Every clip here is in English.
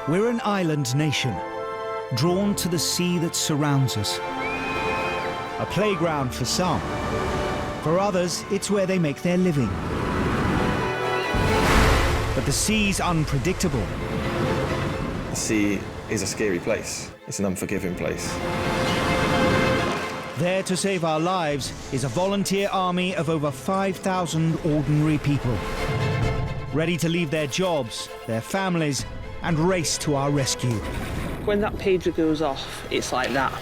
We're an island nation, drawn to the sea that surrounds us. A playground for some. For others, it's where they make their living. But the sea's unpredictable. The sea is a scary place. It's an unforgiving place. There to save our lives is a volunteer army of over 5,000 ordinary people, ready to leave their jobs, their families, and race to our rescue. When that pager goes off, it's like that.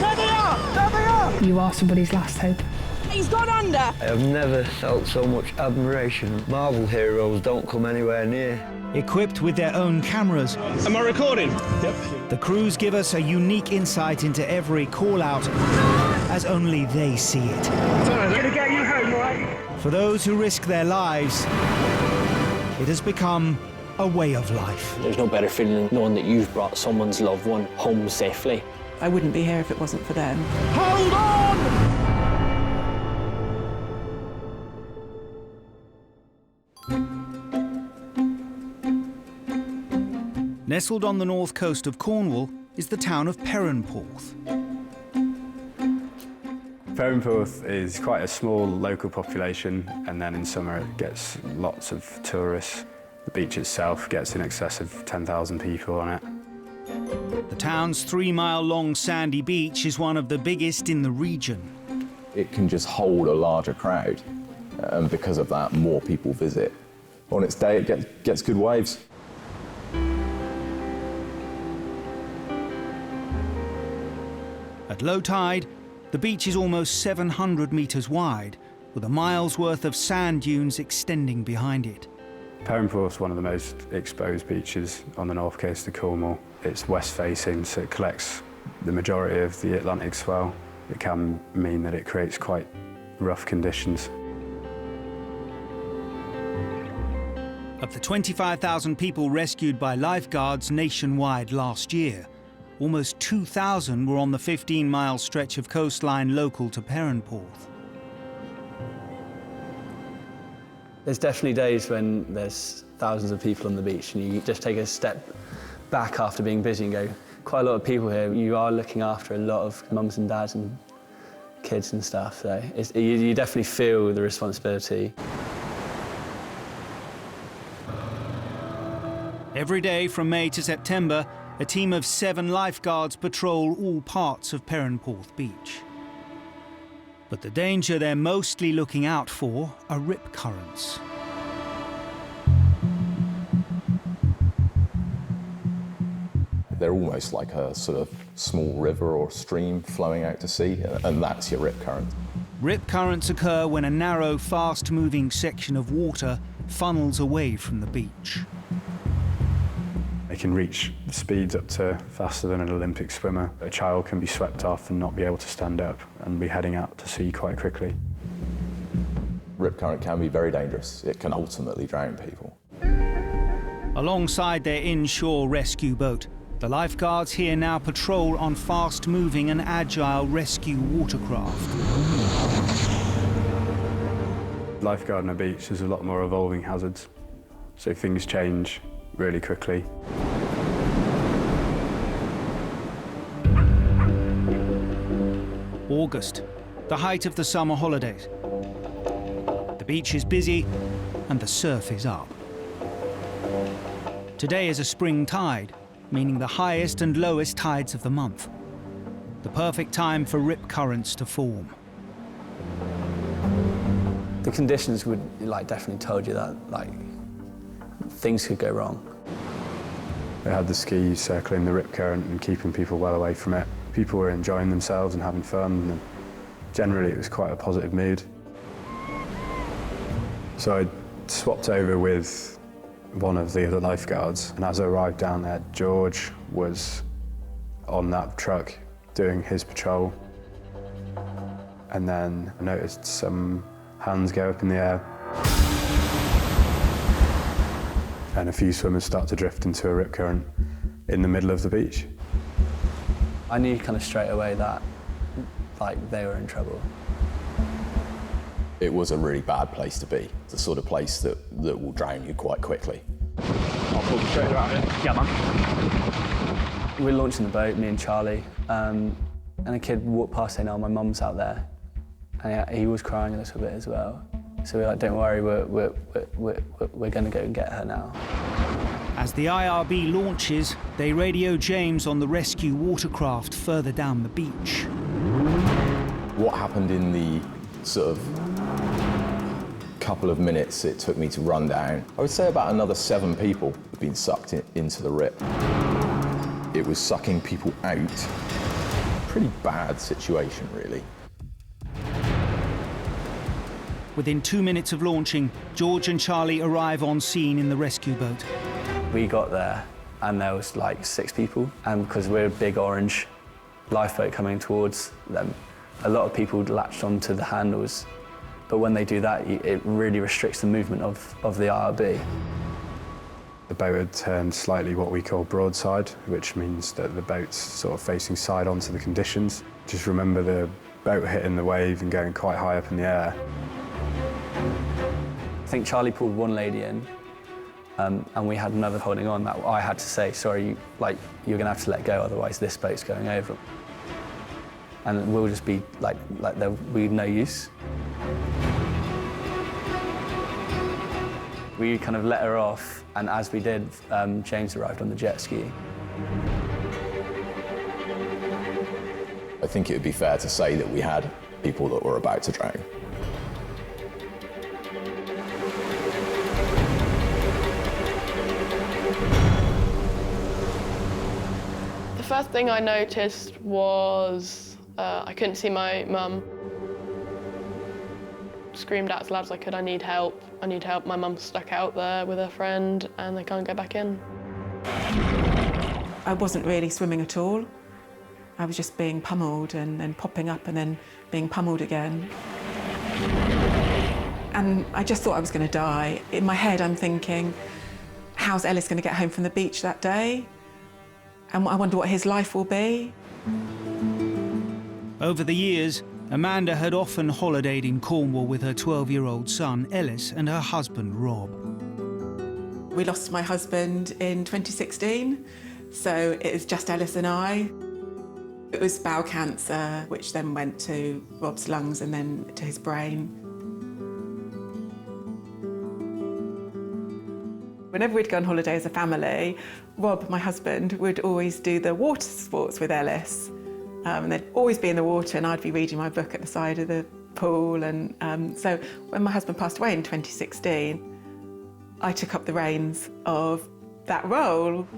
There they are! There they are! You are somebody's last hope. He's gone under! I have never felt so much admiration. Marvel heroes don't come anywhere near. Equipped with their own cameras. Am I recording? Yep. The crews give us a unique insight into every call-out, as only they see it. I'm gonna get you home, right? For those who risk their lives, it has become a way of life. There's no better feeling than knowing that you've brought someone's loved one home safely. I wouldn't be here if it wasn't for them. Hold on! Nestled on the north coast of Cornwall is the town of Perranporth. Perranporth is quite a small local population, and then in summer it gets lots of tourists. The beach itself gets in excess of 10,000 people on it. The town's 3-mile-long sandy beach is one of the biggest in the region. It can just hold a larger crowd, and because of that, more people visit. On its day, it gets good waves. At low tide, the beach is almost 700 metres wide, with a mile's worth of sand dunes extending behind it. Perranporth is one of the most exposed beaches on the north coast of Cornwall. It's west-facing, so it collects the majority of the Atlantic swell. It can mean that it creates quite rough conditions. Of the 25,000 people rescued by lifeguards nationwide last year, almost 2,000 were on the 15-mile stretch of coastline local to Perranporth. There's definitely days when there's thousands of people on the beach and you just take a step back after being busy and go, quite a lot of people here. You are looking after a lot of mums and dads and kids and stuff, so you definitely feel the responsibility. Every day from May to September, a team of 7 lifeguards patrol all parts of Perranporth Beach. But the danger they're mostly looking out for are rip currents. They're almost like a sort of small river or stream flowing out to sea, and that's your rip current. Rip currents occur when a narrow, fast-moving section of water funnels away from the beach. They can reach speeds up to faster than an Olympic swimmer. A child can be swept off and not be able to stand up and be heading out to sea quite quickly. Rip current can be very dangerous. It can ultimately drown people. Alongside their inshore rescue boat, the lifeguards here now patrol on fast-moving and agile rescue watercraft. Lifeguarding a beach, there's a lot more evolving hazards, so things change really quickly. August, the height of the summer holidays. The beach is busy and the surf is up. Today is a spring tide, meaning the highest and lowest tides of the month. The perfect time for rip currents to form. The conditions would definitely told you that things could go wrong. They had the skis circling the rip current and keeping people well away from it. People were enjoying themselves and having fun, and generally it was quite a positive mood. So I swapped over with one of the other lifeguards, and as I arrived down there, George was on that truck doing his patrol. And then I noticed some hands go up in the air, and a few swimmers start to drift into a rip current in the middle of the beach. I knew kind of straight away that they were in trouble. It was a really bad place to be. It's the sort of place that will drown you quite quickly. I'll pull the trailer out here. Yeah, man. We're launching the boat, me and Charlie, and a kid walked past saying, "Oh, my mum's out there," and he was crying a little bit as well. So we're like, "Don't worry, we're going to go and get her now." As the IRB launches, they radio James on the rescue watercraft further down the beach. What happened in the sort of couple of minutes it took me to run down, I would say about another 7 people had been sucked into the rip. It was sucking people out. Pretty bad situation, really. Within 2 minutes of launching, George and Charlie arrive on scene in the rescue boat. We got there and there was like 6 people, and because we're a big orange lifeboat coming towards them, a lot of people latched onto the handles, but when they do that, it really restricts the movement of the IRB. The boat had turned slightly what we call broadside, which means that the boat's sort of facing side onto the conditions. Just remember the boat hitting the wave and going quite high up in the air. I think Charlie pulled one lady in, and we had another holding on that I had to say, "Sorry, you're gonna have to let go, otherwise this boat's going over." And we'll just be like there'll be no use. We kind of let her off, and as we did, James arrived on the jet ski. I think it would be fair to say that we had people that were about to drown. The first thing I noticed was I couldn't see my mum. Screamed out as loud as I could, "I need help, I need help." My mum's stuck out there with her friend and they can't get back in. I wasn't really swimming at all. I was just being pummeled and then popping up and then being pummeled again. And I just thought I was going to die. In my head, I'm thinking, how's Ellis going to get home from the beach that day? And I wonder what his life will be. Over the years, Amanda had often holidayed in Cornwall with her 12-year-old son, Ellis, and her husband, Rob. We lost my husband in 2016, so it was just Ellis and I. It was bowel cancer, which then went to Rob's lungs and then to his brain. Whenever we'd go on holiday as a family, Rob, my husband, would always do the water sports with Ellis. And they'd always be in the water and I'd be reading my book at the side of the pool. And so when my husband passed away in 2016, I took up the reins of that role.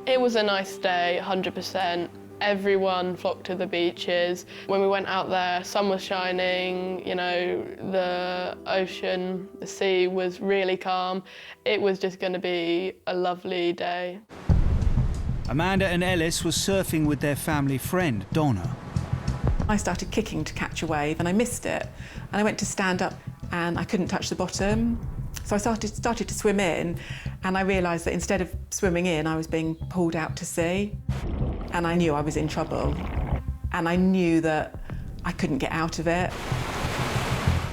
It was a nice day, 100%. Everyone flocked to the beaches. When we went out there, sun was shining, you know, the ocean, the sea was really calm. It was just going to be a lovely day. Amanda and Ellis were surfing with their family friend, Donna. I started kicking to catch a wave and I missed it. And I went to stand up and I couldn't touch the bottom. So I started to swim in and I realised that instead of swimming in, I was being pulled out to sea. And I knew I was in trouble. And I knew that I couldn't get out of it.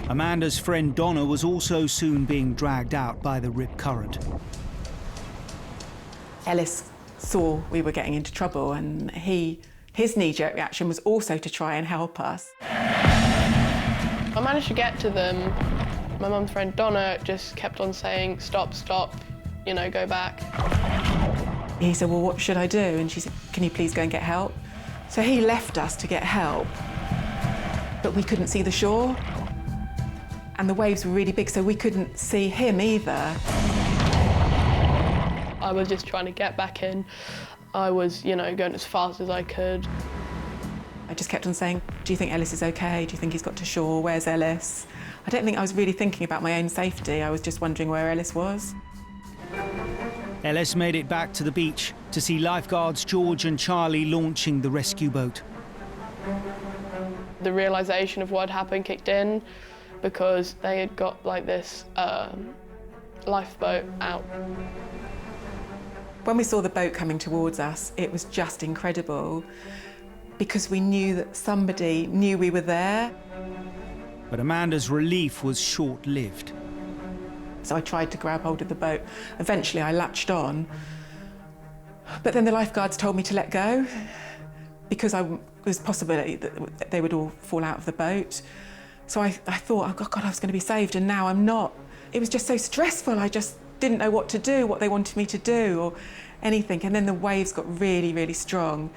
Amanda's friend Donna was also soon being dragged out by the rip current. Ellis saw we were getting into trouble and his knee-jerk reaction was also to try and help us. I managed to get to them. My mum's friend Donna just kept on saying, "Stop, stop, you know, go back." He said, "Well, what should I do?" And she said, "Can you please go and get help?" So he left us to get help, but we couldn't see the shore. And the waves were really big, so we couldn't see him either. I was just trying to get back in. I was, you know, going as fast as I could. I just kept on saying, "Do you think Ellis is okay? Do you think he's got to shore? Where's Ellis?" I don't think I was really thinking about my own safety. I was just wondering where Ellis was. Ellis made it back to the beach to see lifeguards George and Charlie launching the rescue boat. The realisation of what had happened kicked in because they had got like this lifeboat out. When we saw the boat coming towards us, it was just incredible because we knew that somebody knew we were there. But Amanda's relief was short-lived. So I tried to grab hold of the boat. Eventually I latched on, but then the lifeguards told me to let go because there was a possibility that they would all fall out of the boat. So I thought, oh God, I was going to be saved, and now I'm not. It was just so stressful. I just didn't know what to do, what they wanted me to do or anything. And then the waves got really, really strong.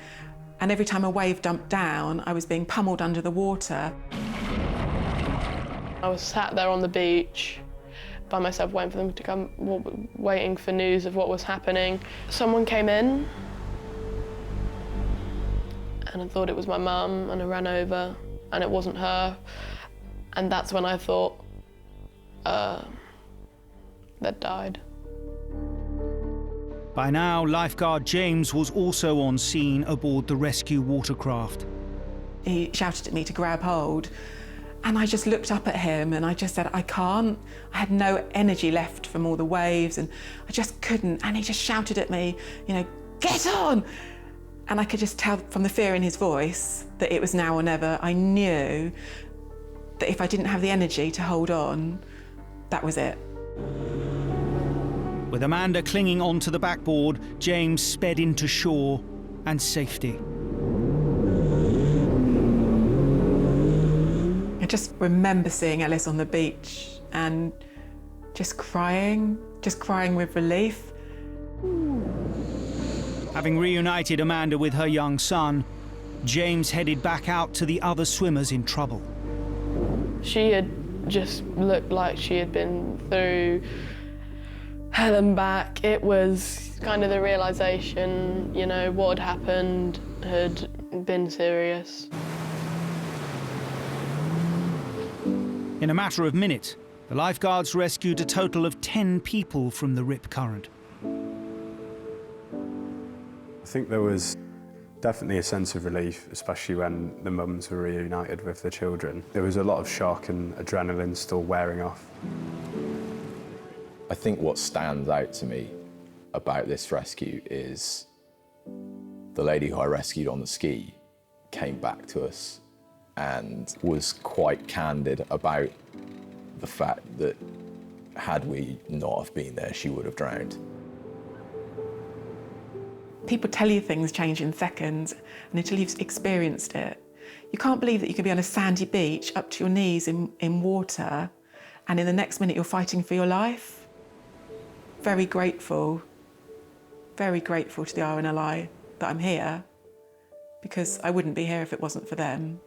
And every time a wave dumped down, I was being pummeled under the water. I was sat there on the beach by myself, waiting for them to come, waiting for news of what was happening. Someone came in, and I thought it was my mum, and I ran over, and it wasn't her. And that's when I thought, they'd died. By now, lifeguard James was also on scene aboard the rescue watercraft. He shouted at me to grab hold, and I just looked up at him and I just said, I can't. I had no energy left from all the waves and I just couldn't. And he just shouted at me, you know, get on! And I could just tell from the fear in his voice that it was now or never. I knew that if I didn't have the energy to hold on, that was it. With Amanda clinging onto the backboard, James sped into shore and safety. I just remember seeing Ellis on the beach and just crying with relief. Having reunited Amanda with her young son, James headed back out to the other swimmers in trouble. She had just looked like she had been through hell and back. It was kind of the realisation, you know, what had happened had been serious. In a matter of minutes, the lifeguards rescued a total of 10 people from the rip current. I think there was definitely a sense of relief, especially when the mums were reunited with the children. There was a lot of shock and adrenaline still wearing off. I think what stands out to me about this rescue is the lady who I rescued on the ski came back to us and was quite candid about the fact that had we not have been there, she would have drowned. People tell you things change in seconds, and until you've experienced it, you can't believe that you could be on a sandy beach up to your knees in water, and in the next minute you're fighting for your life. Very grateful to the RNLI that I'm here, because I wouldn't be here if it wasn't for them.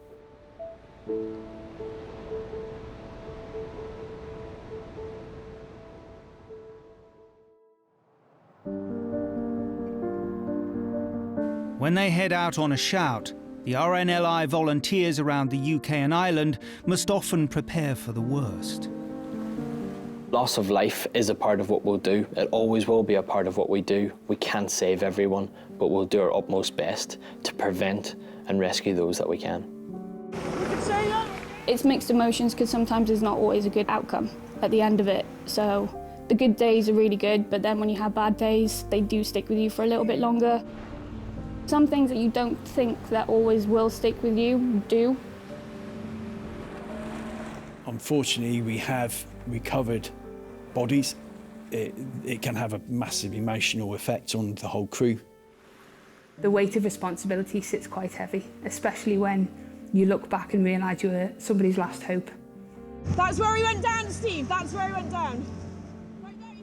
When they head out on a shout, the RNLI volunteers around the UK and Ireland must often prepare for the worst. Loss of life is a part of what we'll do. It always will be a part of what we do. We can't save everyone, but we'll do our utmost best to prevent and rescue those that we can. It's mixed emotions because sometimes there's not always a good outcome at the end of it. So the good days are really good, but then when you have bad days, they do stick with you for a little bit longer. Some things that you don't think that always will stick with you do. Unfortunately, we have recovered bodies. It can have a massive emotional effect on the whole crew. The weight of responsibility sits quite heavy, especially when you look back and realise you were somebody's last hope. That's where he went down, Steve. That's where he went down.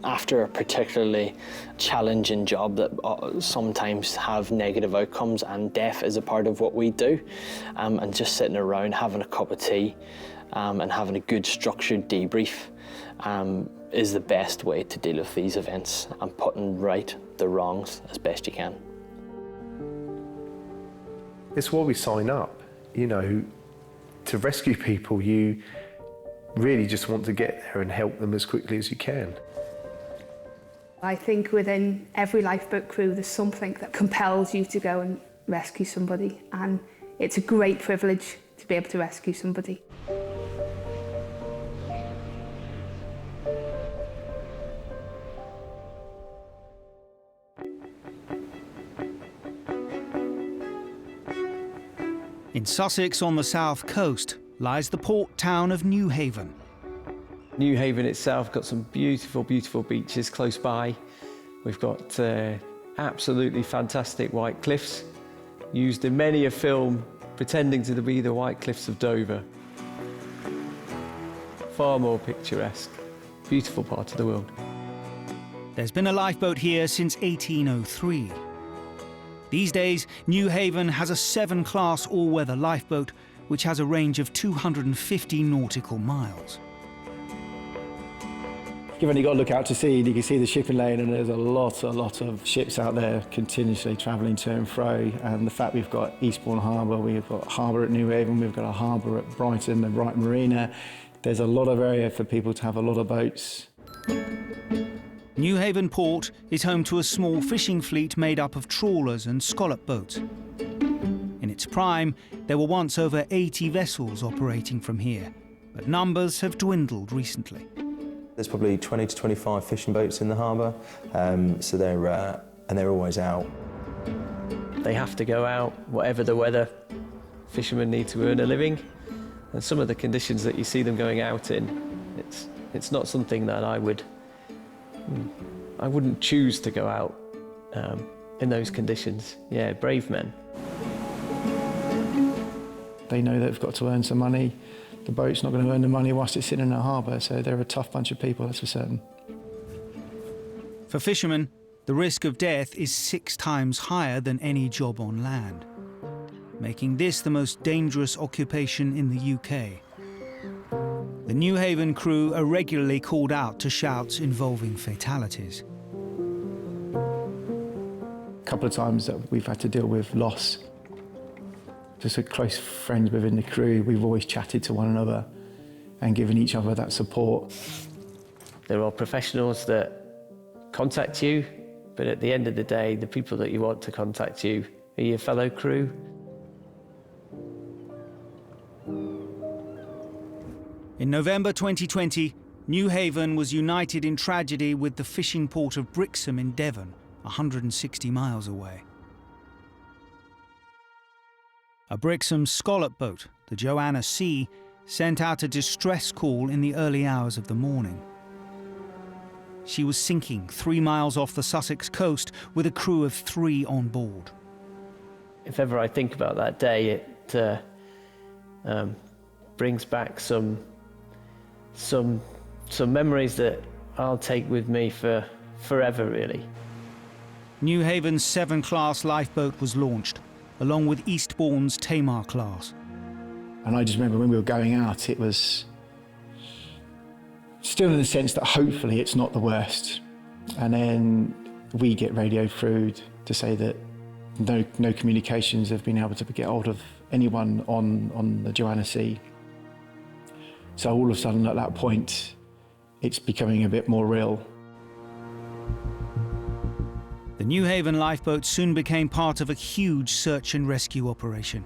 After a particularly challenging job that sometimes have negative outcomes, and death is a part of what we do, and just sitting around having a cup of tea and having a good structured debrief is the best way to deal with these events and putting right the wrongs as best you can. It's why we sign up, you know, to rescue people. You really just want to get there and help them as quickly as you can. I think within every lifeboat crew there's something that compels you to go and rescue somebody, and it's a great privilege to be able to rescue somebody. In Sussex on the south coast lies the port town of Newhaven. New Haven itself got some beautiful, beautiful beaches close by. We've got absolutely fantastic white cliffs, used in many a film pretending to be the White Cliffs of Dover. Far more picturesque, beautiful part of the world. There's been a lifeboat here since 1803. These days, New Haven has a 7-class all-weather lifeboat which has a range of 250 nautical miles. You've only got to look out to sea and you can see the shipping lane, and there's a lot of ships out there continuously travelling to and fro. And the fact we've got Eastbourne Harbour, we've got harbour at New Haven, we've got a harbour at Brighton, the Brighton Marina. There's a lot of area for people to have a lot of boats. New Haven Port is home to a small fishing fleet made up of trawlers and scallop boats. In its prime, there were once over 80 vessels operating from here, but numbers have dwindled recently. There's probably 20 to 25 fishing boats in the harbour, so they're always out. They have to go out, whatever the weather. Fishermen need to earn a living, and some of the conditions that you see them going out in, it's not something that I wouldn't choose to go out in those conditions. Yeah, brave men. They know they've got to earn some money. The boat's not going to earn the money whilst it's sitting in a harbour, so they're a tough bunch of people, that's for certain. For fishermen, the risk of death is 6 times higher than any job on land, making this the most dangerous occupation in the UK. The New Haven crew are regularly called out to shouts involving fatalities. A couple of times that we've had to deal with loss. Just a close friends within the crew, we've always chatted to one another and given each other that support. There are professionals that contact you, but at the end of the day, the people that you want to contact you are your fellow crew. In November 2020, New Haven was united in tragedy with the fishing port of Brixham in Devon, 160 miles away. A Brixham scallop boat, the Joanna C, sent out a distress call in the early hours of the morning. She was sinking 3 miles off the Sussex coast with a crew of 3 on board. If ever I think about that day, it brings back some memories that I'll take with me for forever, really. New Haven's 7-class lifeboat was launched, along with Eastbourne's Tamar class. And I just remember when we were going out, it was still in the sense that hopefully it's not the worst. And then we get radio through to say that no communications have been able to get hold of anyone on the Joanna C. So all of a sudden at that point, it's becoming a bit more real. The New Haven lifeboat soon became part of a huge search and rescue operation.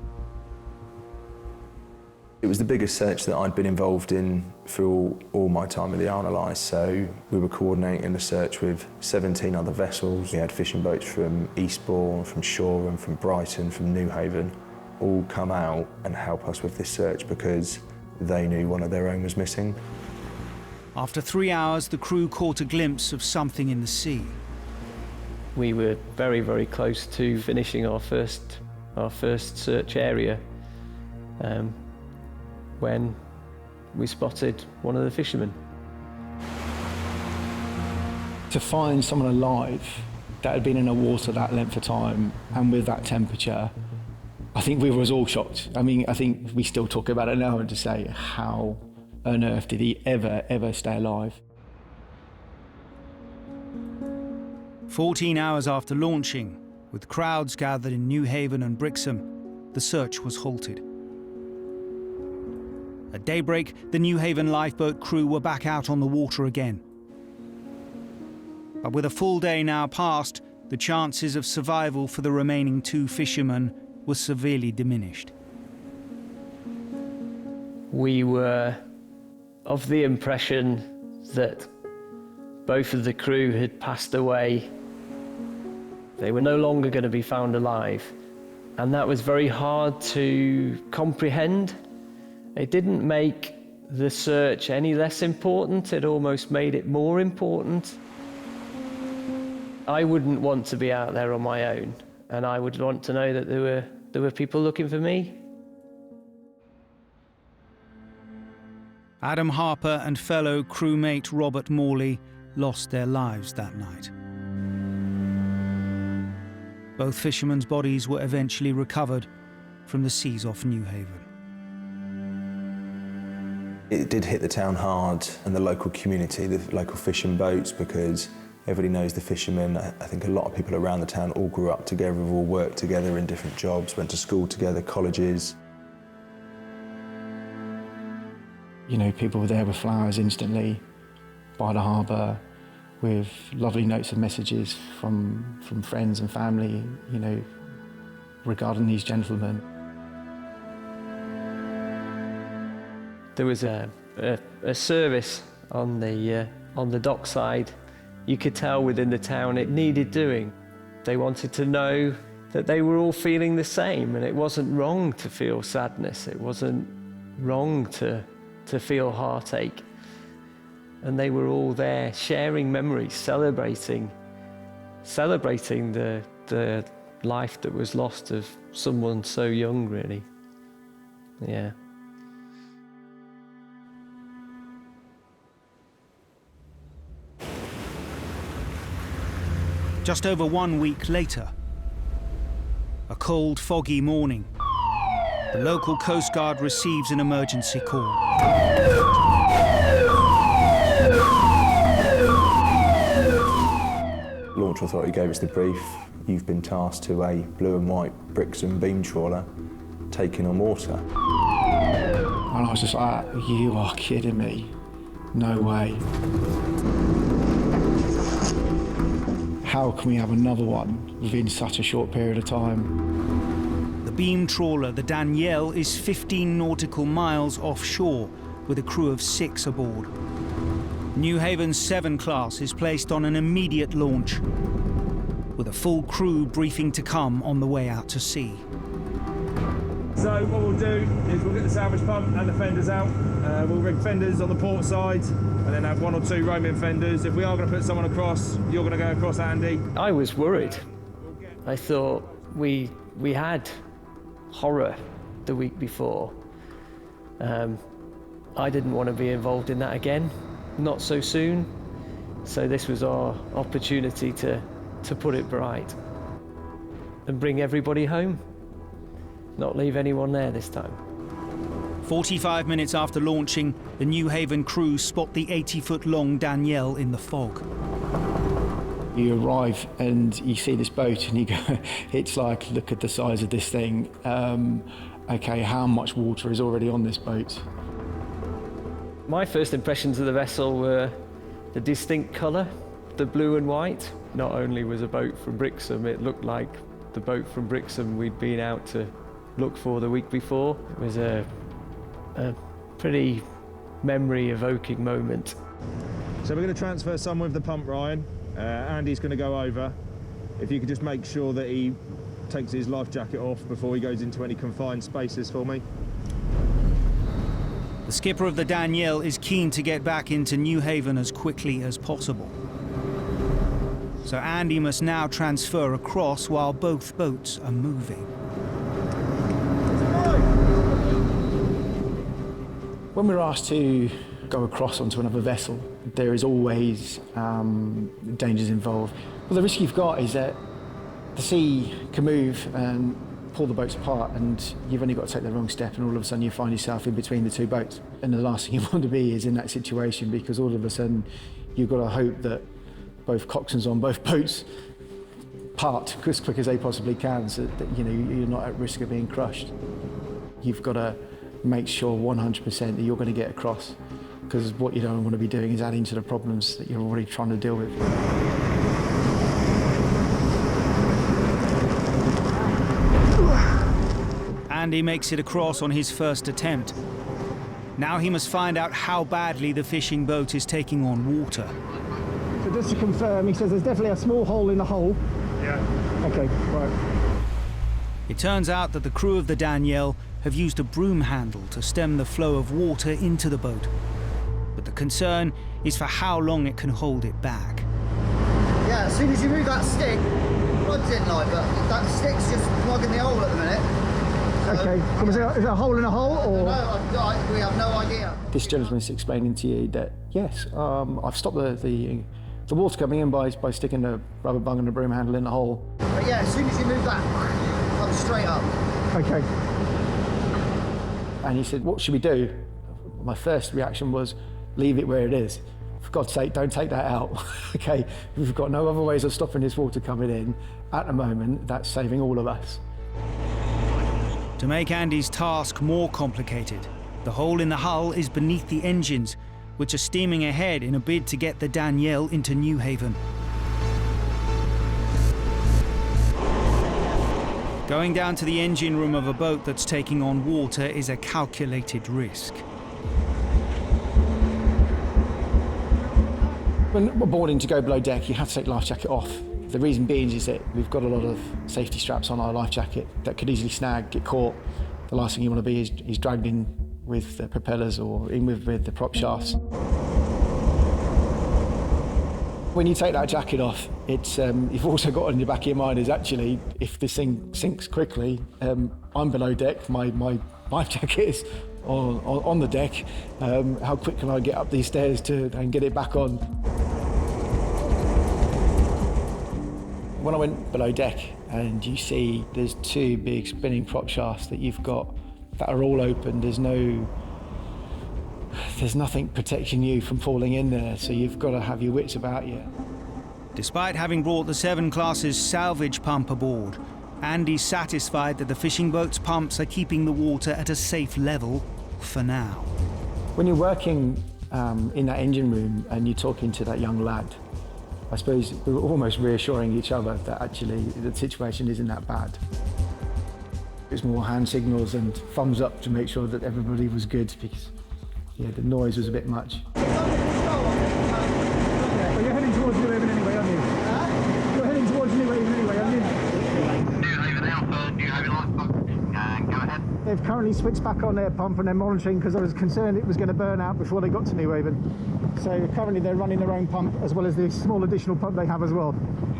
It was the biggest search that I'd been involved in through all my time at the RNLI, so we were coordinating the search with 17 other vessels. We had fishing boats from Eastbourne, from Shoreham, from Brighton, from New Haven, all come out and help us with this search because they knew one of their own was missing. After 3 hours, the crew caught a glimpse of something in the sea. We were very, very close to finishing our first search area when we spotted one of the fishermen. To find someone alive that had been in the water that length of time and with that temperature, I think we were all shocked. I mean, I think we still talk about it now and to say, how on earth did he ever stay alive? 14 hours after launching, with crowds gathered in New Haven and Brixham, the search was halted. At daybreak, the New Haven lifeboat crew were back out on the water again. But with a full day now past, the chances of survival for the remaining 2 fishermen were severely diminished. We were of the impression that both of the crew had passed away. They were no longer going to be found alive, and that was very hard to comprehend. It didn't make the search any less important. It almost made it more important. I wouldn't want to be out there on my own, and I would want to know that there were people looking for me. Adam Harper and fellow crewmate Robert Morley lost their lives that night. Both fishermen's bodies were eventually recovered from the seas off Newhaven. It did hit the town hard and the local community, the local fishing boats, because everybody knows the fishermen. I think a lot of people around the town all grew up together, have all worked together in different jobs, went to school together, colleges. You know, people were there with flowers instantly by the harbour, with lovely notes and messages from friends and family, you know, regarding these gentlemen. There was a service on the dockside. You could tell within the town it needed doing. They wanted to know that they were all feeling the same, and it wasn't wrong to feel sadness. It wasn't wrong to feel heartache. And they were all there sharing memories, celebrating the life that was lost of someone so young, really. Yeah. Just over 1 week later, a cold, foggy morning, the local Coast Guard receives an emergency call. Launch Authority gave us the brief. You've been tasked to a blue and white Brixham beam trawler taking on water. And I was just like, you are kidding me. No way. How can we have another one within such a short period of time? The beam trawler, the Danielle, is 15 nautical miles offshore with a crew of 6 aboard. Newhaven's 7 class is placed on an immediate launch, with a full crew briefing to come on the way out to sea. So what we'll do is we'll get the salvage pump and the fenders out. We'll rig fenders on the port side and then have 1 or 2 roaming fenders. If we are going to put someone across, you're going to go across, Andy. I was worried. I thought we had horror the week before. I didn't want to be involved in that again, not so soon. So this was our opportunity to put it bright and bring everybody home. Not leave anyone there this time. 45 minutes after launching, the Newhaven crew spot the 80-foot-long Danielle in the fog. You arrive and you see this boat and you go, it's like, look at the size of this thing. Okay, how much water is already on this boat? My first impressions of the vessel were the distinct colour, the blue and white. Not only was a boat from Brixham, it looked like the boat from Brixham we'd been out to look for the week before. It was a pretty memory-evoking moment. So we're going to transfer someone with the pump, Ryan. Andy's going to go over. If you could just make sure that he takes his life jacket off before he goes into any confined spaces for me. The skipper of the Danielle is keen to get back into Newhaven as quickly as possible. So Andy must now transfer across while both boats are moving. When we're asked to go across onto another vessel, there is always dangers involved. Well, the risk you've got is that the sea can move and pull the boats apart, and you've only got to take the wrong step and all of a sudden you find yourself in between the 2 boats. And the last thing you want to be is in that situation, because all of a sudden you've got to hope that both coxswains on both boats part as quick as they possibly can, so that you're not at risk of being crushed. You've got to make sure 100% that you're going to get across, because what you don't want to be doing is adding to the problems that you're already trying to deal with. Andy makes it across on his first attempt. Now he must find out how badly the fishing boat is taking on water. So just to confirm, he says there's definitely a small hole in the hull. Yeah. Okay, right. It turns out that the crew of the Danielle have used a broom handle to stem the flow of water into the boat. But the concern is for how long it can hold it back. Yeah, as soon as you move that stick, rod's in like, but that stick's just plugging the hole at the minute. So, okay, so is it a hole in a hole, or? No, we have no idea. This gentleman's explaining to you that, yes, I've stopped the water coming in by sticking a rubber bung and a broom handle in the hole. But yeah, as soon as you move that, comes straight up. Okay. And he said, what should we do? My first reaction was, leave it where it is. For God's sake, don't take that out. Okay, we've got no other ways of stopping this water coming in. At the moment, that's saving all of us. To make Andy's task more complicated, the hole in the hull is beneath the engines, which are steaming ahead in a bid to get the Danielle into New Haven. Going down to the engine room of a boat that's taking on water is a calculated risk. When we're boarding to go below deck, you have to take the life jacket off. The reason being is that we've got a lot of safety straps on our life jacket that could easily snag, get caught. The last thing you want to be is dragged in with the propellers or in with the prop shafts. When you take that jacket off, it's you've also got in the back of your mind is actually, if this thing sinks quickly, I'm below deck, my life jacket is on the deck. How quick can I get up these stairs and get it back on? When I went below deck and you see there's two big spinning prop shafts that you've got that are all open, there's nothing protecting you from falling in there, so you've got to have your wits about you. Despite having brought the 7 Class's salvage pump aboard, Andy's satisfied that the fishing boat's pumps are keeping the water at a safe level for now. When you're working in that engine room and you're talking to that young lad, I suppose we were almost reassuring each other that actually the situation isn't that bad. It's more hand signals and thumbs up to make sure that everybody was good, because the noise was a bit much. Well, you're heading towards New Haven anyway, aren't you? You're heading towards New Haven anyway, aren't you? New Haven Alpha, New Haven Alpha, go ahead. They've currently switched back on their pump and they're monitoring because I was concerned it was going to burn out before they got to New Haven. So currently they're running their own pump as well as the small additional pump they have as well.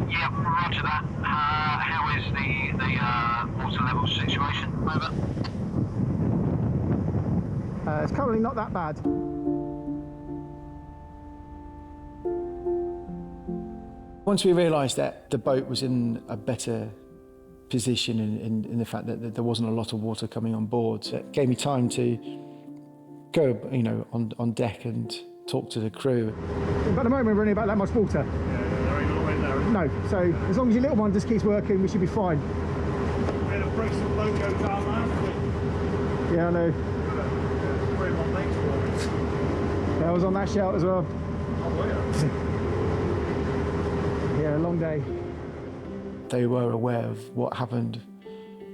Yep, roger that. How is the water level situation? Over. It's currently not that bad. Once we realised that the boat was in a better position in the fact that there wasn't a lot of water coming on board, it gave me time to go, on deck and talk to the crew. At the moment we're only about that much water. There ain't no wind there. No, so as long as your little one just keeps working, we should be fine. We had a Brixton boat go down last week. Yeah, I know. Yeah, I was on that shout as well. Yeah, a long day. They were aware of what happened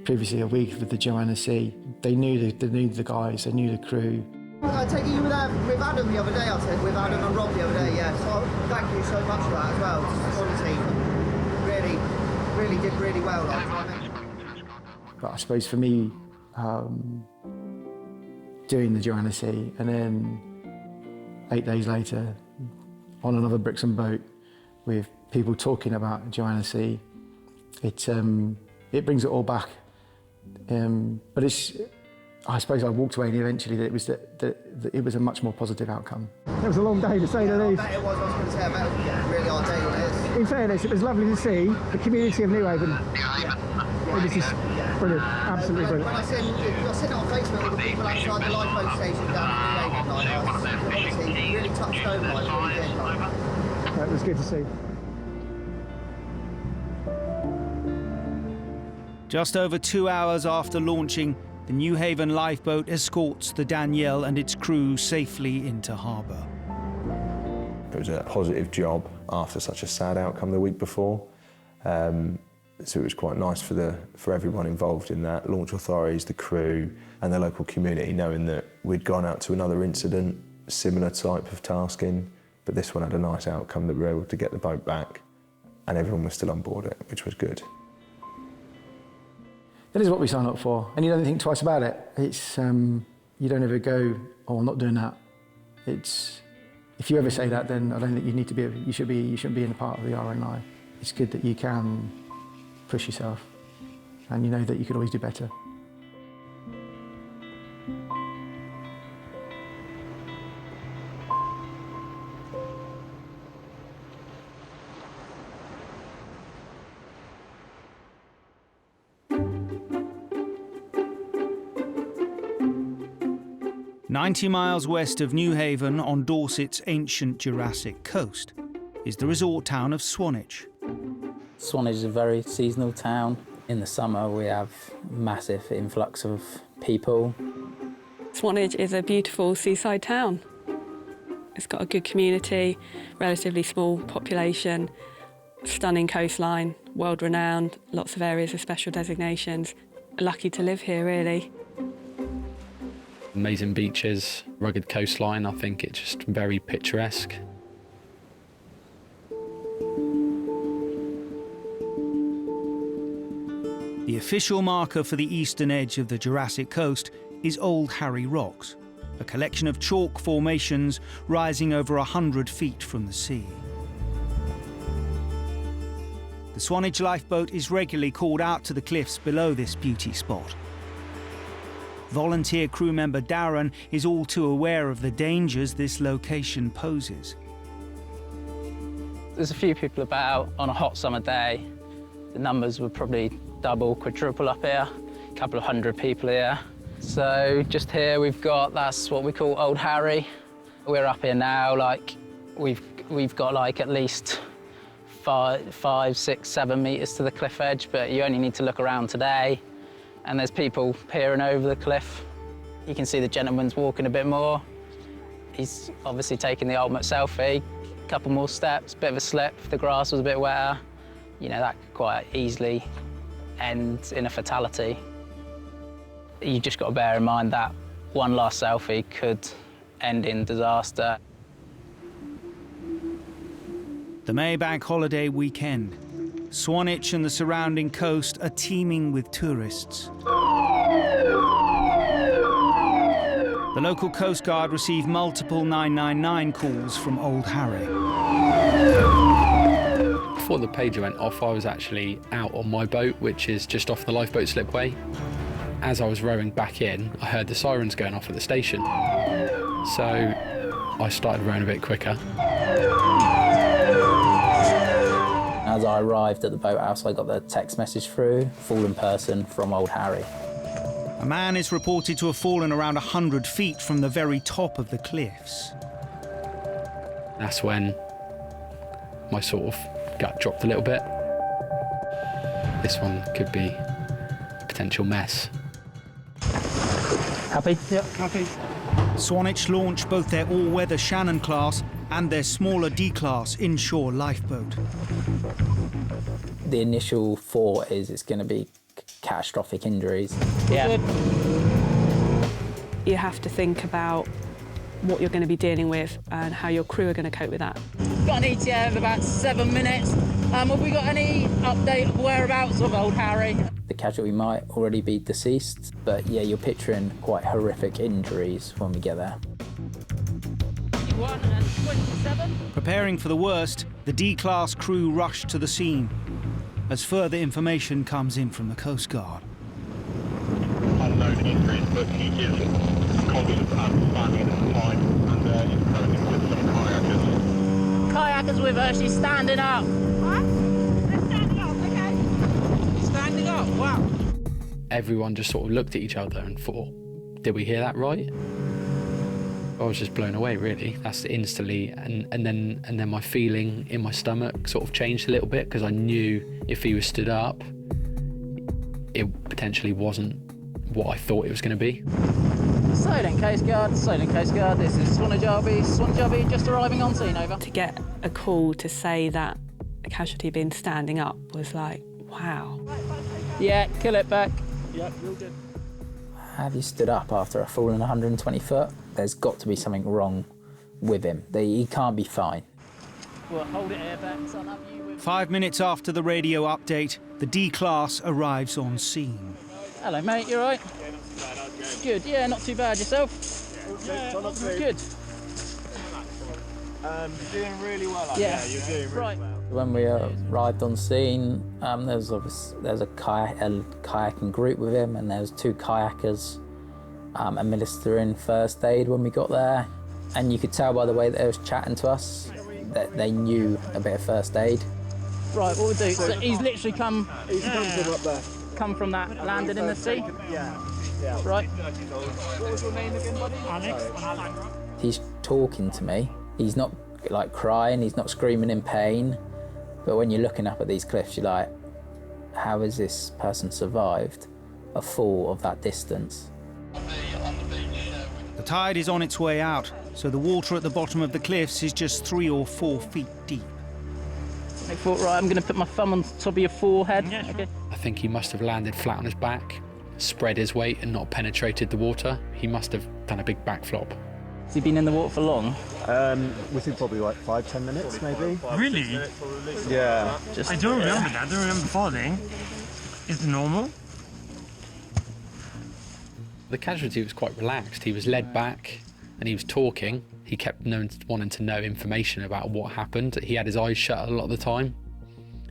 previously a week with the Joanna C. They knew the guys, they knew the crew. I take it you were there with Adam the other day, I said, with Adam and Rob the other day, yeah. So thank you so much for that as well. Honestly, really did really well. But I suppose for me, doing the Joanna C and then 8 days later on another Brixton boat with people talking about Joanna C, it brings it all back. But I suppose I walked away and eventually that it was a much more positive outcome. It was a long day to say the least. I bet it was, I was going to say, I bet it was really hard day on it. In fairness, it was lovely to see the community of New Haven. It was just brilliant, absolutely brilliant. When I seen it on Facebook with the people outside the lifeboat station down in New Haven, I was obviously really touched home, It was good to see. Just over 2 hours after launching, the New Haven lifeboat escorts the Danielle and its crew safely into harbour. It was a positive job after such a sad outcome the week before. So it was quite nice for everyone involved in that, launch authorities, the crew and the local community, knowing that we'd gone out to another incident, similar type of tasking, but this one had a nice outcome that we were able to get the boat back and everyone was still on board it, which was good. That is what we sign up for, and you don't think twice about it. It's you don't ever go, "Oh, I'm not doing that." It's if you ever say that, then I don't think you need to be. You shouldn't be in a part of the RNLI. It's good that you can push yourself, and you know that you could always do better. "90 miles west of Newhaven on Dorset's ancient Jurassic coast is the resort town of Swanage. Swanage is a very seasonal town. In the summer we have massive influx of people. Swanage is a beautiful seaside town. It's got a good community, relatively small population, stunning coastline, world-renowned, lots of areas of special designations. Lucky to live here, really. Amazing beaches, rugged coastline. I think it's just very picturesque. The official marker for the eastern edge of the Jurassic coast is Old Harry Rocks, a collection of chalk formations rising over 100 feet from the sea. The Swanage lifeboat is regularly called out to the cliffs below this beauty spot. Volunteer crew member Darren is all too aware of the dangers this location poses. There's a few people about on a hot summer day. The numbers would probably double, quadruple up here. A couple of hundred people here. So just here we've got, that's what we call Old Harry. We're up here now, like we've got like at least 5, 6, 7 metres to the cliff edge, but you only need to look around today. And there's people peering over the cliff. You can see the gentleman's walking a bit more. He's obviously taking the ultimate selfie. A couple more steps, bit of a slip. If the grass was a bit wetter, you know, that could quite easily end in a fatality. You've just got to bear in mind that one last selfie could end in disaster. The May Bank holiday weekend. Swanage and the surrounding coast are teeming with tourists. The local Coast Guard received multiple 999 calls from Old Harry. Before the pager went off, I was actually out on my boat, which is just off the lifeboat slipway. As I was rowing back in, I heard the sirens going off at the station. So I started rowing a bit quicker. As I arrived at the boathouse, I got the text message through, fallen person from Old Harry. A man is reported to have fallen around 100 feet from the very top of the cliffs. That's when my sort of gut dropped a little bit. This one could be a potential mess. Happy? Yep, happy. Swanage launched both their all-weather Shannon class and their smaller D-class inshore lifeboat. The initial thought is it's going to be catastrophic injuries. Yeah. You have to think about what you're going to be dealing with and how your crew are going to cope with that. Got an ETA of about 7 minutes. Have we got any update of whereabouts of Old Harry? The casualty might already be deceased, but yeah, you're picturing quite horrific injuries when we get there. 21 and 27. Preparing for the worst, the D-class crew rushed to the scene as further information comes in from the Coast Guard. Unknown injuries, but he is conscious and standing at the time, and is currently with some kayakers. Kayakers with her, she's standing up. What? They're standing up, okay. Standing up, wow. Everyone just sort of looked at each other and thought, did we hear that right? I was just blown away, really. That's instantly, and then my feeling in my stomach sort of changed a little bit, because I knew if he was stood up, it potentially wasn't what I thought it was going to be. Sailing Coast Guard, this is Swanage RB, just arriving on scene, over. To get a call to say that a casualty had been standing up was like, wow. Yeah, kill it back. Yep, real good. Have you stood up after a fall in 120 foot? There's got to be something wrong with him. He can't be fine. Well, hold it here, Bex. I'll have you with... 5 minutes after the radio update, the D-class arrives on scene. Hello, mate. You all right? Yeah, not too bad. How's it going? Good. Yeah, not too bad. Yourself? Yeah, Good. You're doing really well. Yeah. You're doing really well. When we arrived on scene, there's a kayaking group with him, and there was 2 kayakers administering first aid when we got there. And you could tell by the way that they was chatting to us that they knew a bit of first aid. Right, what we'll do, so he's literally come from up there. come from that, landed in the sea? Yeah. Right. What was your name again, buddy? Alex. He's talking to me. He's not like crying, he's not screaming in pain. But when you're looking up at these cliffs, you're like, how has this person survived a fall of that distance? The tide is on its way out, so the water at the bottom of the cliffs is just 3 or 4 feet deep. Right, I'm going to put my thumb on top of your forehead. Yeah, sure. Okay. I think he must have landed flat on his back, spread his weight and not penetrated the water. He must have done a big backflop. Has he been in the water for long? Within probably like 5-10 minutes, maybe. Really? Yeah. I don't remember that. I don't remember falling. Is it normal? The casualty was quite relaxed. He was led back and he was talking. He kept wanting to know information about what happened. He had his eyes shut a lot of the time.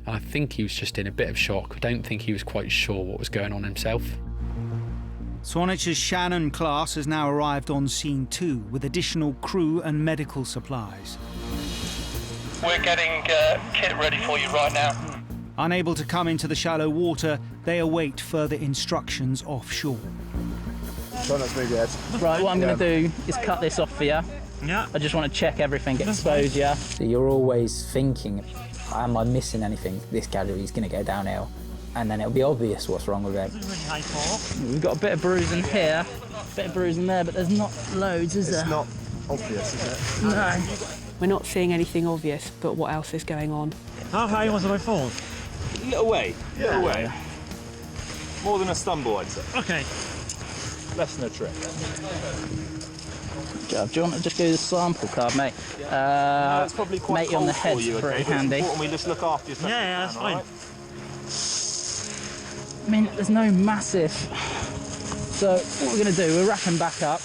And I think he was just in a bit of shock. I don't think he was quite sure what was going on himself. Swanis's Shannon class has now arrived on scene too, with additional crew and medical supplies. We're getting kit ready for you right now. Unable to come into the shallow water, they await further instructions offshore. Try not to move your head. Right, what I'm going to do is cut this off for you. Yeah. I just want to check everything, expose you. So you're always thinking, am I missing anything? This casualty is going to go downhill. And then it'll be obvious what's wrong with him. We've got a bit of bruising here, a bit of bruising there, but there's not loads, is there? It's not obvious, is it? No. We're not seeing anything obvious, but what else is going on? How high was my fall? A little way. Little way. More than a stumble, I'd say. Okay. Less than a trip. Do you want to just do the sample card, mate? That's probably quite mate on the cold head's for you, pretty okay? handy. It's important we just look after yourself. Yeah, that's fine. Right? I mean, there's no massive. So what we're going to do, we're wrapping back up.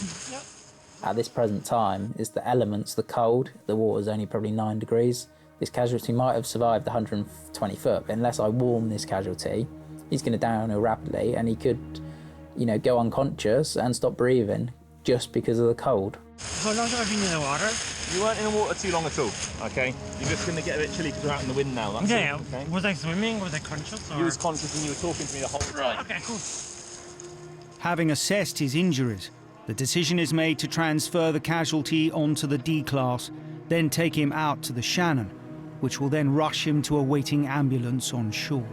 At this present time, it's the elements, the cold. The water's only probably 9 degrees. This casualty might have survived 120 foot, but unless I warm this casualty, he's going to downhill rapidly, and he could, go unconscious and stop breathing just because of the cold. How long have I been in the water? You weren't in the water too long at all, okay? You're just going to get a bit chilly because we're out in the wind now. That's Yeah, all, okay? Was I swimming? Was I conscious? Or? You was conscious and you were talking to me the whole time. Okay, cool. Having assessed his injuries, the decision is made to transfer the casualty onto the D-class, then take him out to the Shannon, which will then rush him to a waiting ambulance on shore.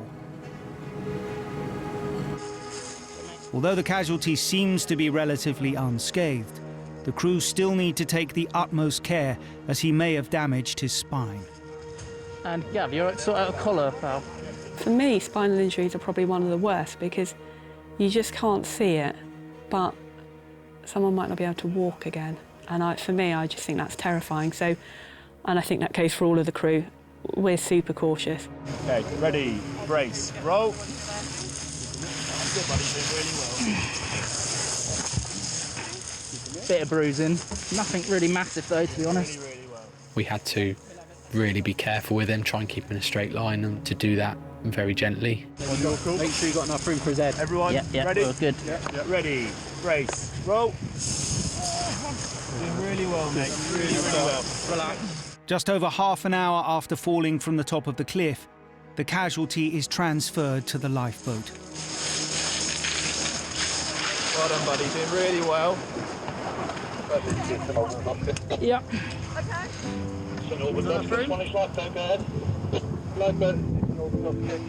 Although the casualty seems to be relatively unscathed, the crew still need to take the utmost care as he may have damaged his spine. And Gav, you're sort out a collar, pal. For me, spinal injuries are probably one of the worst because you just can't see it, but someone might not be able to walk again. And for me, I just think that's terrifying. So, and I think that goes for all of the crew. We're super cautious. Okay, ready, brace, roll. Good, buddy, doing really well. Bit of bruising. Nothing really massive though, to be honest. We had to really be careful with him, try and keep him in a straight line, and to do that very gently. Make sure you got enough room for his head. Everyone, ready? Well, good. Ready, brace, roll. Doing really well, mate. Really well. Relax. Just over half an hour after falling from the top of the cliff, the casualty is transferred to the lifeboat. Well done, buddy. Doing really well. Yep.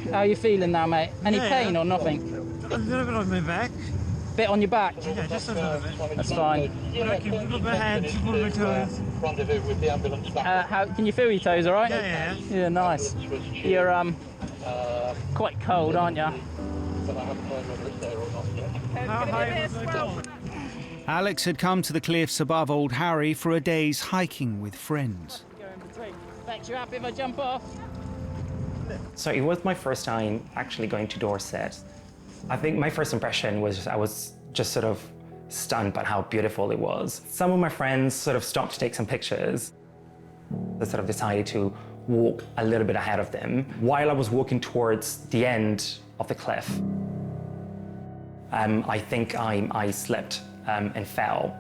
How are you feeling now, mate? Any pain or nothing? A little bit on my back. Bit on your back? Yeah, just a little bit. That's fine. I can move my hands, move my toes. How can you feel your toes? All right? Yeah. Yeah, nice. You're quite cold, aren't you? How high was I going? Alex had come to the cliffs above Old Harry for a day's hiking with friends. Bex, you happy if I jump off? So it was my first time actually going to Dorset. I think my first impression was I was just sort of stunned by how beautiful it was. Some of my friends sort of stopped to take some pictures. I sort of decided to walk a little bit ahead of them. While I was walking towards the end of the cliff, I think I slipped and fell.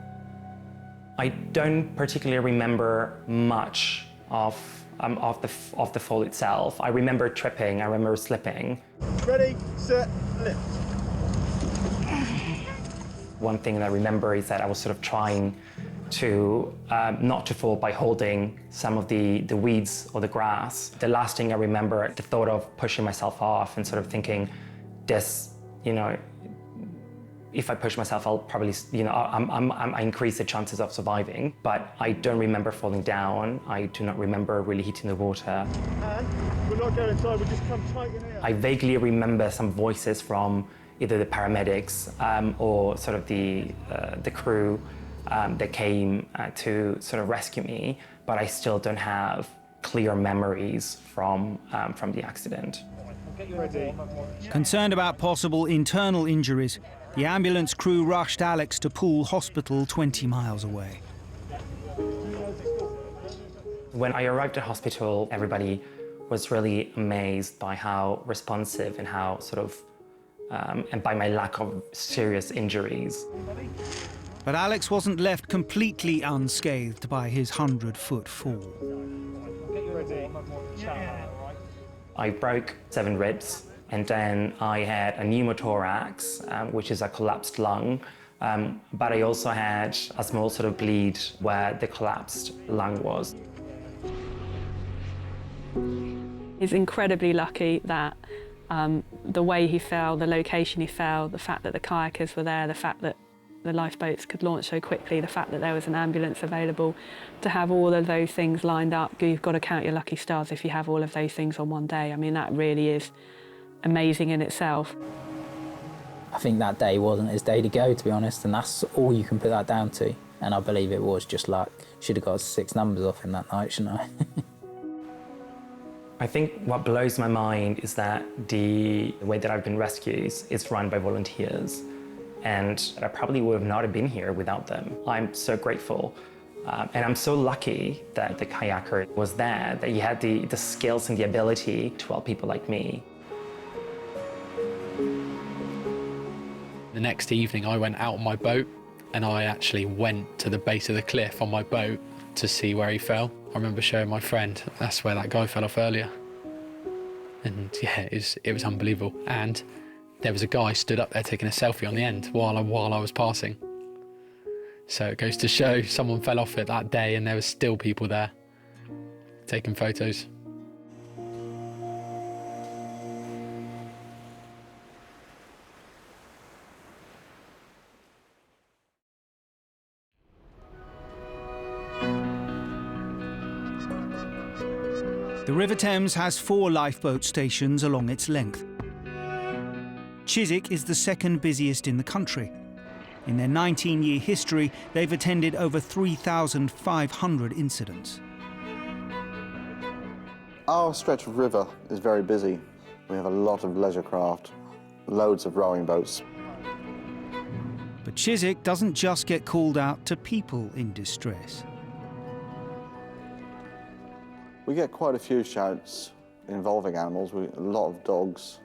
I don't particularly remember much of the fall itself. I remember tripping, I remember slipping. Ready, set, lift. One thing that I remember is that I was sort of trying to not to fall by holding some of the weeds or the grass. The last thing I remember, the thought of pushing myself off and sort of thinking, this, you know, if I push myself, I'll probably, you know, I increase the chances of surviving. But I don't remember falling down. I do not remember really hitting the water. And we're not going inside, we'll just come tight in here. I vaguely remember some voices from either the paramedics or sort of the crew that came to sort of rescue me, but I still don't have clear memories from the accident. Concerned about possible internal injuries, the ambulance crew rushed Alex to Poole Hospital 20 miles away. When I arrived at hospital, everybody was really amazed by how responsive and how sort of and by my lack of serious injuries. But Alex wasn't left completely unscathed by his 100-foot fall. I broke 7 ribs, and then I had a pneumothorax, which is a collapsed lung, but I also had a small sort of bleed where the collapsed lung was. He's incredibly lucky that the way he fell, the location he fell, the fact that the kayakers were there, the fact that the lifeboats could launch so quickly, the fact that there was an ambulance available, to have all of those things lined up. You've got to count your lucky stars if you have all of those things on one day. I mean, that really is amazing in itself. I think that day wasn't his day to go, to be honest, and that's all you can put that down to. And I believe it was just luck. Should have got 6 numbers off him that night, shouldn't I? I think what blows my mind is that the way that I've been rescued is run by volunteers. And I probably would not have been here without them. I'm so grateful. And I'm so lucky that the kayaker was there, that he had the skills and the ability to help people like me. The next evening I went out on my boat and I actually went to the base of the cliff on my boat to see where he fell. I remember showing my friend, that's where that guy fell off earlier. And yeah, it was unbelievable. And there was a guy stood up there taking a selfie on the end while I was passing. So it goes to show someone fell off it that day and there was still people there taking photos. The River Thames has 4 lifeboat stations along its length. Chiswick is the second busiest in the country. In their 19-year history, they've attended over 3,500 incidents. Our stretch of river is very busy. We have a lot of leisure craft, loads of rowing boats. But Chiswick doesn't just get called out to people in distress. We get quite a few shouts involving animals, a lot of dogs.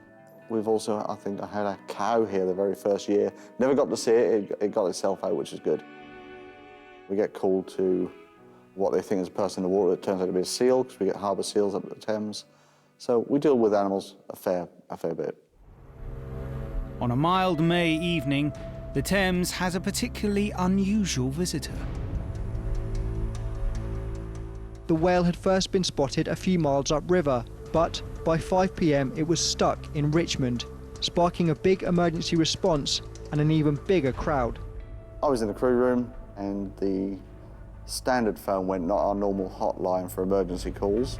We've also, I think, I had a cow here the very first year. Never got to see it, it got itself out, which is good. We get called to what they think is a person in the water. It turns out to be a seal, because we get harbour seals up at the Thames. So we deal with animals a fair bit. On a mild May evening, the Thames has a particularly unusual visitor. The whale had first been spotted a few miles upriver, but by 5 p.m. it was stuck in Richmond, sparking a big emergency response and an even bigger crowd. I was in the crew room and the standard phone went, not our normal hotline for emergency calls.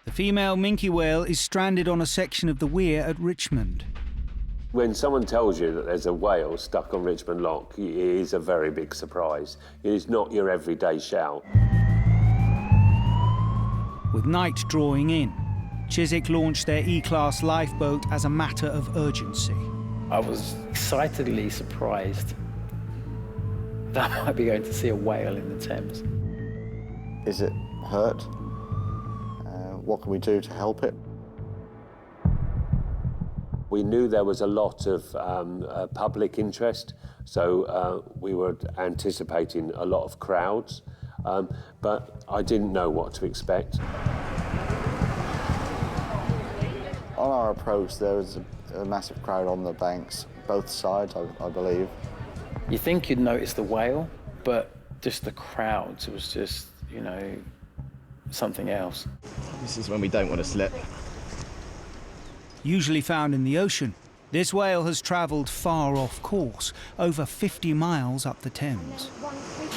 The female minke whale is stranded on a section of the weir at Richmond. When someone tells you that there's a whale stuck on Richmond Lock, it is a very big surprise. It is not your everyday shout. With night drawing in, Chiswick launched their E-Class lifeboat as a matter of urgency. I was excitedly surprised that I might be going to see a whale in the Thames. Is it hurt? What can we do to help it? We knew there was a lot of public interest, so we were anticipating a lot of crowds, but I didn't know what to expect. On our approach, there was a massive crowd on the banks, both sides, I believe. You think you'd notice the whale, but just the crowds, it was just, you know, something else. This is when we don't want to slip. Usually found in the ocean, this whale has travelled far off course, over 50 miles up the Thames.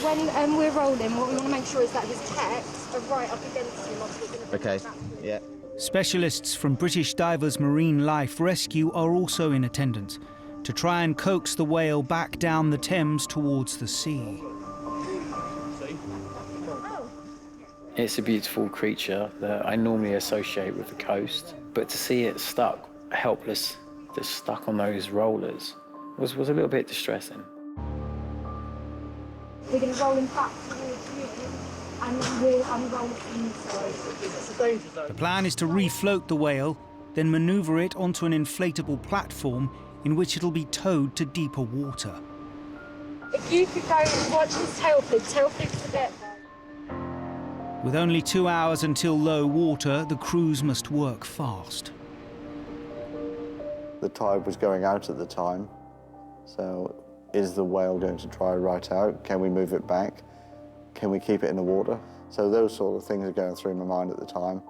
When we're rolling, what we want to make sure is that his keps are right up against him. Okay, yeah. Specialists from British Divers Marine Life Rescue are also in attendance to try and coax the whale back down the Thames towards the sea. It's a beautiful creature that I normally associate with the coast, but to see it stuck, helpless, just stuck on those rollers, was a little bit distressing. We're going to roll him back towards you, and then we'll unroll inside. The plan is to refloat the whale, then manoeuvre it onto an inflatable platform in which it'll be towed to deeper water. If you could go and watch his tail flips a bit. With only 2 hours until low water, the crews must work fast. The tide was going out at the time, so is the whale going to dry right out? Can we move it back? Can we keep it in the water? So those sort of things are going through my mind at the time.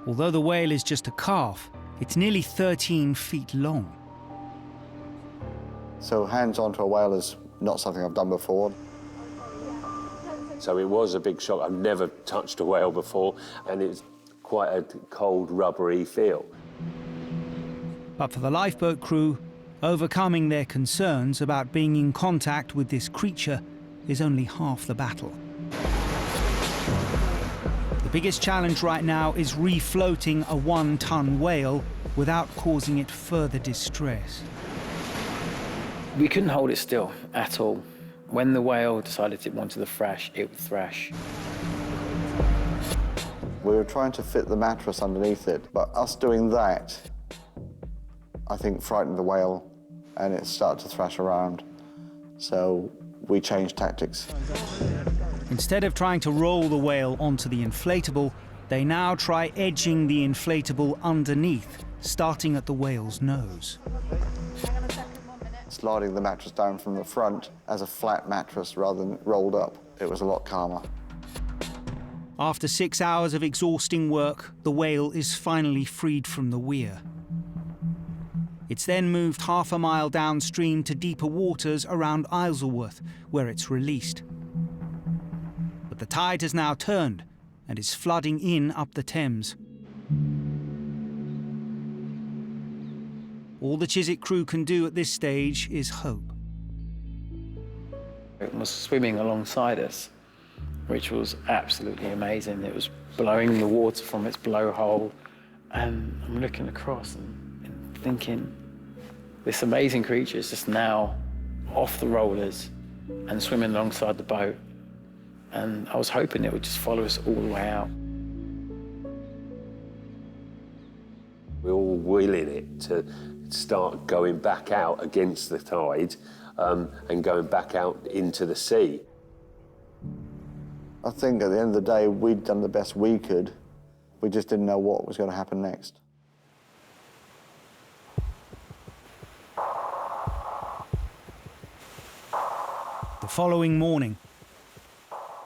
Although the whale is just a calf, it's nearly 13 feet long. So hands onto a whale is not something I've done before. So it was a big shock. I've never touched a whale before, and it's quite a cold, rubbery feel. But for the lifeboat crew, overcoming their concerns about being in contact with this creature is only half the battle. The biggest challenge right now is refloating a 1-ton whale without causing it further distress. We couldn't hold it still at all. When the whale decided it wanted to thrash, it would thrash. We were trying to fit the mattress underneath it, but us doing that, I think, frightened the whale, and it started to thrash around. So we changed tactics. Instead of trying to roll the whale onto the inflatable, they now try edging the inflatable underneath, starting at the whale's nose. Sliding the mattress down from the front as a flat mattress rather than rolled up. It was a lot calmer. After 6 hours of exhausting work, the whale is finally freed from the weir. It's then moved half a mile downstream to deeper waters around Isleworth, where it's released. But the tide has now turned and is flooding in up the Thames. All the Chiswick crew can do at this stage is hope. It was swimming alongside us, which was absolutely amazing. It was blowing the water from its blowhole, and I'm looking across and thinking, this amazing creature is just now off the rollers and swimming alongside the boat, and I was hoping it would just follow us all the way out. We're all willing it to start going back out against the tide and going back out into the sea. I think at the end of the day, we'd done the best we could. We just didn't know what was going to happen next. The following morning,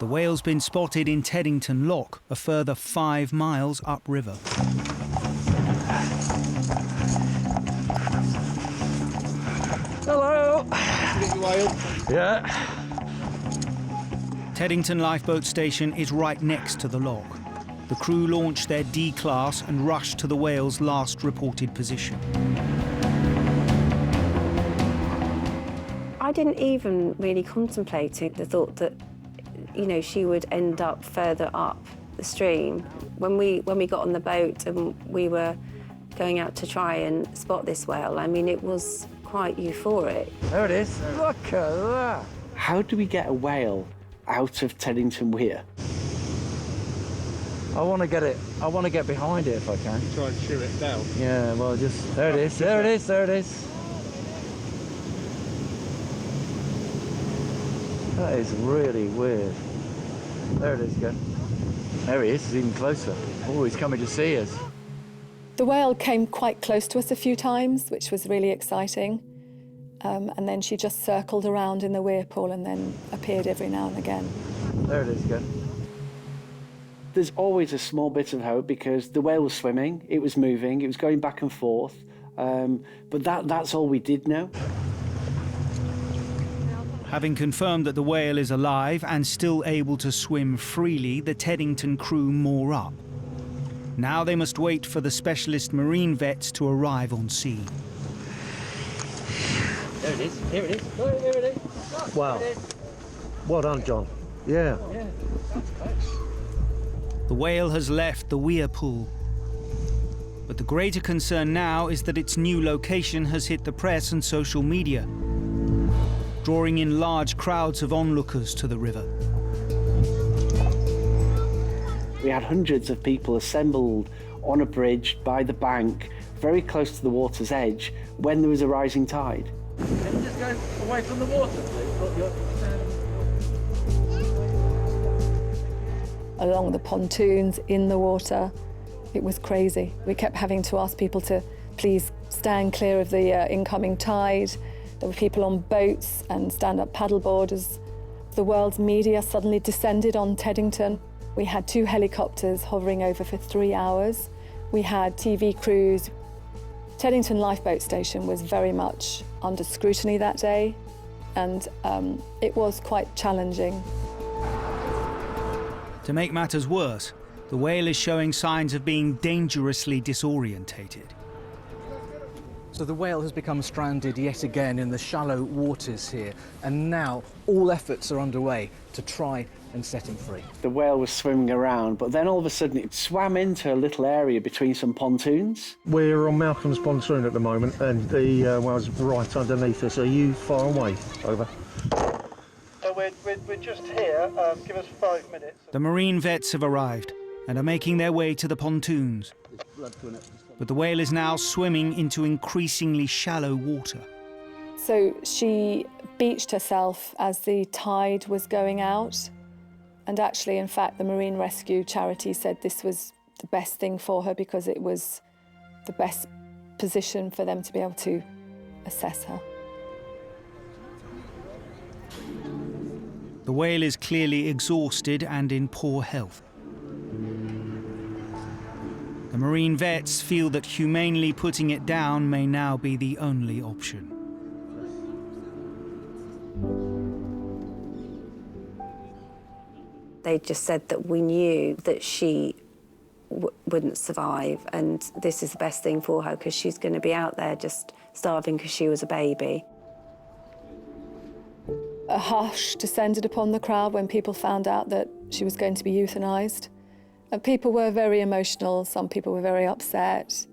the whale's been spotted in Teddington Lock, a further 5 miles upriver. Hello. Yeah. Teddington Lifeboat Station is right next to the lock. The crew launched their D-class and rushed to the whale's last reported position. I didn't even really contemplate the thought that, you know, she would end up further up the stream. When we got on the boat and we were going out to try and spot this whale, I mean, it was quite euphoric. There it is. Look at that. How do we get a whale out of Teddington Weir? I want to get it. I want to get behind it if I can. Try and shoot it down. Yeah, well, just there it is. There it is. There it is. That is really weird. There it is again. There he is. He's even closer. Oh, he's coming to see us. The whale came quite close to us a few times, which was really exciting. And then she just circled around in the weir pool and then appeared every now and again. There it is again. There's always a small bit of hope because the whale was swimming, it was moving, it was going back and forth. But that's all we did know. Having confirmed that the whale is alive and still able to swim freely, the Teddington crew moor up. Now they must wait for the specialist marine vets to arrive on scene. There it is, here it is, oh, here it is. Wow. It is. Well done, John. Yeah. The whale has left the weir pool. But the greater concern now is that its new location has hit the press and social media, drawing in large crowds of onlookers to the river. We had hundreds of people assembled on a bridge by the bank, very close to the water's edge, when there was a rising tide. Can you just go away from the water, please? Along the pontoons, in the water, it was crazy. We kept having to ask people to please stand clear of the incoming tide. There were people on boats and stand-up paddleboarders. The world's media suddenly descended on Teddington. We had 2 helicopters hovering over for 3 hours. We had TV crews. Teddington Lifeboat Station was very much under scrutiny that day, and it was quite challenging. To make matters worse, the whale is showing signs of being dangerously disorientated. So the whale has become stranded yet again in the shallow waters here, and now all efforts are underway to try and set him free. The whale was swimming around, but then all of a sudden it swam into a little area between some pontoons. We're on Malcolm's pontoon at the moment, and the whale's right underneath us. Are you far away? Over. So we're just here. Give us 5 minutes. The marine vets have arrived and are making their way to the pontoons. But the whale is now swimming into increasingly shallow water. So she beached herself as the tide was going out. And actually, in fact, the Marine Rescue Charity said this was the best thing for her because it was the best position for them to be able to assess her. The whale is clearly exhausted and in poor health. The marine vets feel that humanely putting it down may now be the only option. They just said that we knew that she wouldn't survive, and this is the best thing for her because she's going to be out there just starving because she was a baby. A hush descended upon the crowd when people found out that she was going to be euthanized. And people were very emotional, some people were very upset.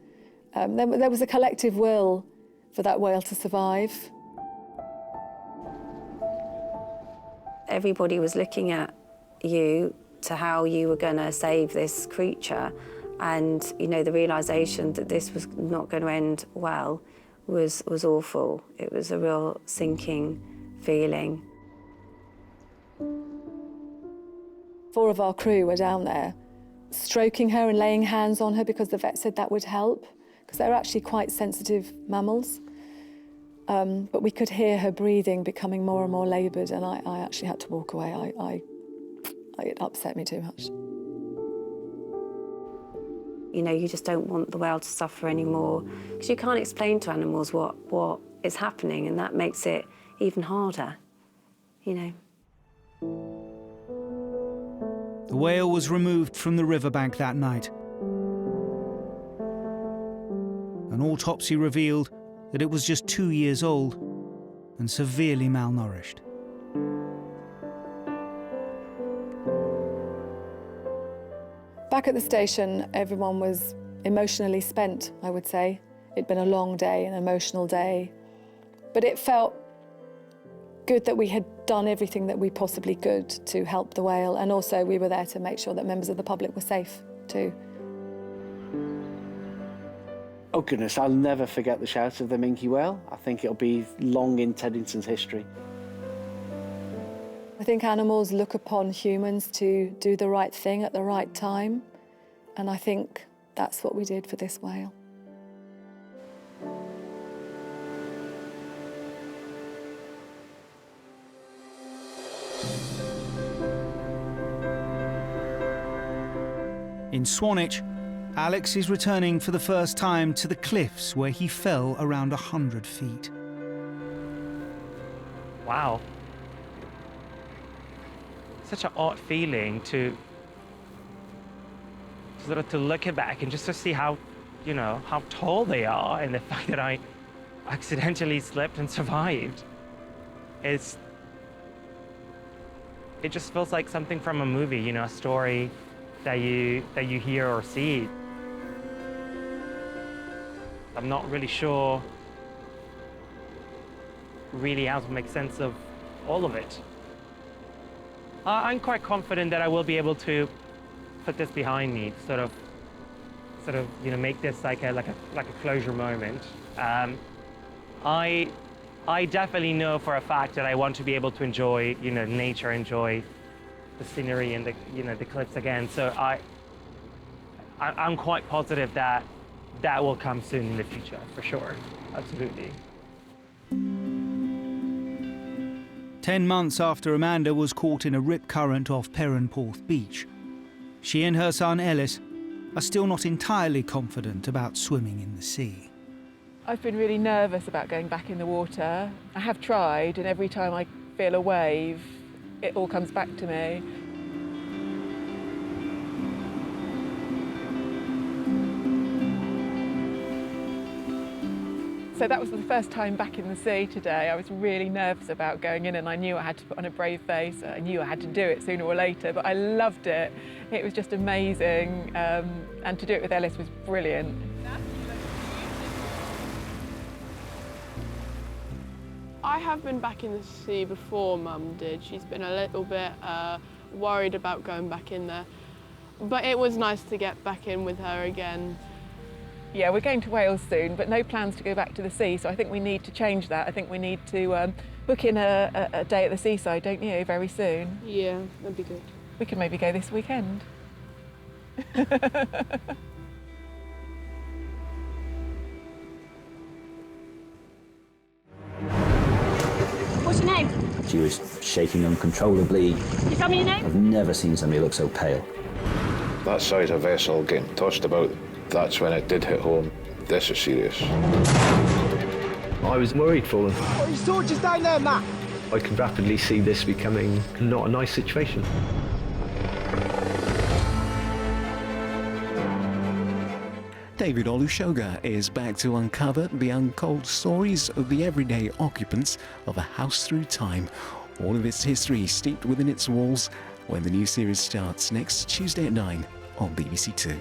There was a collective will for that whale to survive. Everybody was looking at you to how you were going to save this creature, and you know the realization that this was not going to end well was awful. It was a real sinking feeling. 4 of our crew were down there stroking her and laying hands on her because the vet said that would help, because they're actually quite sensitive mammals. But we could hear her breathing becoming more and more laboured, and I actually had to walk away. It upset me too much. You know, you just don't want the whale to suffer anymore, because you can't explain to animals what is happening, and that makes it even harder, you know. The whale was removed from the riverbank that night. An autopsy revealed that it was just 2 years old and severely malnourished. Back at the station, everyone was emotionally spent, I would say. It'd been a long day, an emotional day. But it felt good that we had done everything that we possibly could to help the whale, and also we were there to make sure that members of the public were safe too. Oh goodness, I'll never forget the shout of the minke whale. I think it'll be long in Teddington's history. I think animals look upon humans to do the right thing at the right time, and I think that's what we did for this whale. In Swanage, Alex is returning for the first time to the cliffs where he fell around 100 feet. Wow. Such an odd feeling to sort of to look back and just to see how, you know, how tall they are, and the fact that I accidentally slipped and survived. It just feels like something from a movie, you know, a story that you hear or see. I'm not really sure really how to make sense of all of it. I'm quite confident that I will be able to put this behind me, sort of, you know, make this like a closure moment. I definitely know for a fact that I want to be able to enjoy, you know, nature, enjoy the scenery and the, you know, the cliffs again. So I'm quite positive that that will come soon in the future, for sure. Absolutely. 10 months after Amanda was caught in a rip current off Perranporth Beach, she and her son Ellis are still not entirely confident about swimming in the sea. I've been really nervous about going back in the water. I have tried, and every time I feel a wave, it all comes back to me. So that was the first time back in the sea today. I was really nervous about going in, and I knew I had to put on a brave face. I knew I had to do it sooner or later, but I loved it. It was just amazing, and to do it with Ellis was brilliant. I have been back in the sea before, Mum did. She's been a little bit worried about going back in there. But it was nice to get back in with her again. Yeah, we're going to Wales soon, but no plans to go back to the sea, so I think we need to change that. I think we need to book in a day at the seaside, don't you, very soon? Yeah, that'd be good. We can maybe go this weekend. What's your name? She was shaking uncontrollably. You tell me your name? I've never seen somebody look so pale. That size of vessel getting tossed about, that's when it did hit home. This is serious. I was worried for them. What are your soldiers down there, Matt? I can rapidly see this becoming not a nice situation. David Olusoga is back to uncover the untold stories of the everyday occupants of a house through time. All of its history steeped within its walls when the new series starts next Tuesday at 9 on BBC Two.